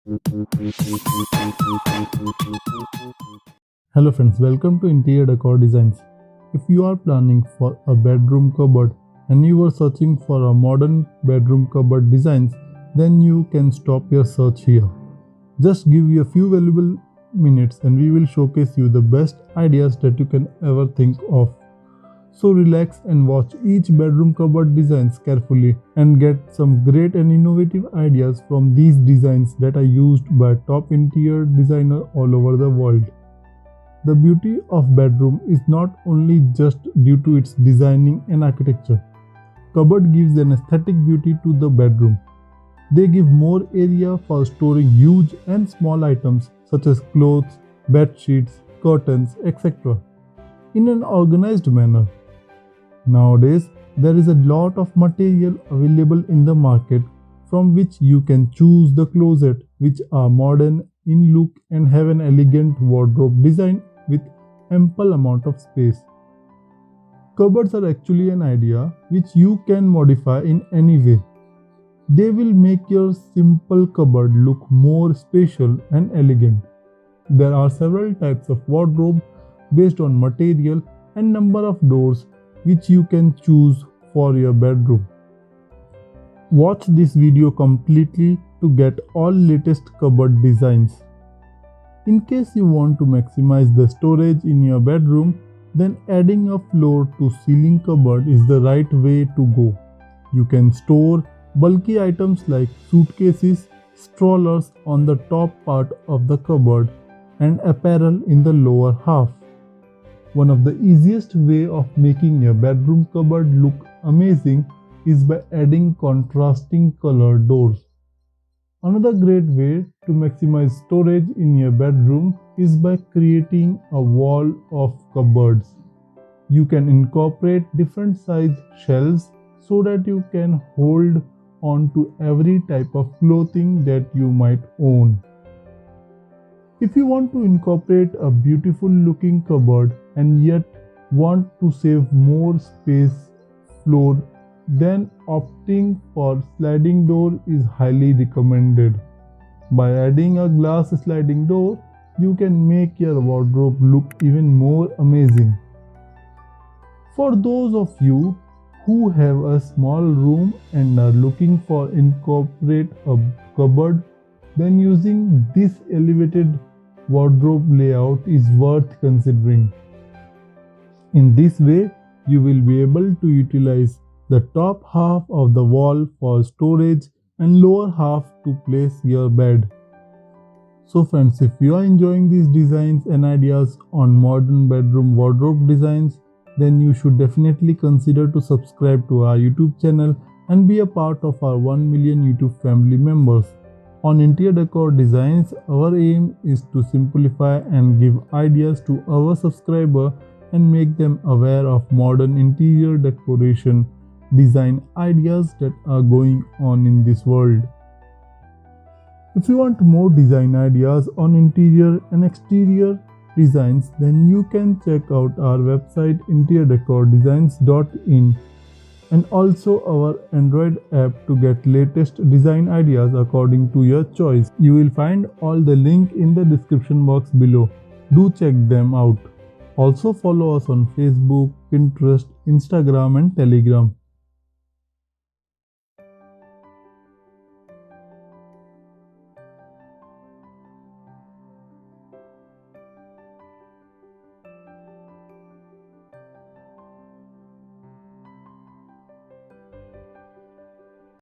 Hello friends, welcome to Interior Decor Designs. If you are planning for a bedroom cupboard and you are searching for a modern bedroom cupboard designs, then you can stop your search here. Just give you a few valuable minutes and we will showcase you the best ideas that you can ever think of. So relax and watch each bedroom cupboard designs carefully and get some great and innovative ideas from these designs that are used by top interior designers all over the world. The beauty of bedroom is not only just due to its designing and architecture. Cupboard gives an aesthetic beauty to the bedroom. They give more area for storing huge and small items such as clothes, bed sheets, curtains, etc. in an organized manner. Nowadays, there is a lot of material available in the market from which you can choose the closet which are modern in look and have an elegant wardrobe design with ample amount of space. Cupboards are actually an idea which you can modify in any way. They will make your simple cupboard look more special and elegant. There are several types of wardrobe based on material and number of doors which you can choose for your bedroom. Watch this video completely to get all latest cupboard designs. In case you want to maximize the storage in your bedroom, then adding a floor to ceiling cupboard is the right way to go. You can store bulky items like suitcases, strollers on the top part of the cupboard and apparel in the lower half. One of the easiest way of making your bedroom cupboard look amazing is by adding contrasting color doors. Another great way to maximize storage in your bedroom is by creating a wall of cupboards. You can incorporate different size shelves so that you can hold on to every type of clothing that you might own. If you want to incorporate a beautiful looking cupboard and yet want to save more space floor, then opting for sliding door is highly recommended. By adding a glass sliding door, you can make your wardrobe look even more amazing. For those of you who have a small room and are looking for incorporate a cupboard, then using this elevated wardrobe layout is worth considering. In this way, you will be able to utilize the top half of the wall for storage and lower half to place your bed. So friends, if you are enjoying these designs and ideas on modern bedroom wardrobe designs, then you should definitely consider to subscribe to our YouTube channel and be a part of our 1 million YouTube family members. On Interior Decor Designs, our aim is to simplify and give ideas to our subscriber and make them aware of modern interior decoration design ideas that are going on in this world. If you want more design ideas on interior and exterior designs, then you can check out our website interiordecordesigns.in and also our Android app to get latest design ideas according to your choice. You will find all the link in the description box below. Do check them out. Also follow us on Facebook, Pinterest, Instagram and Telegram.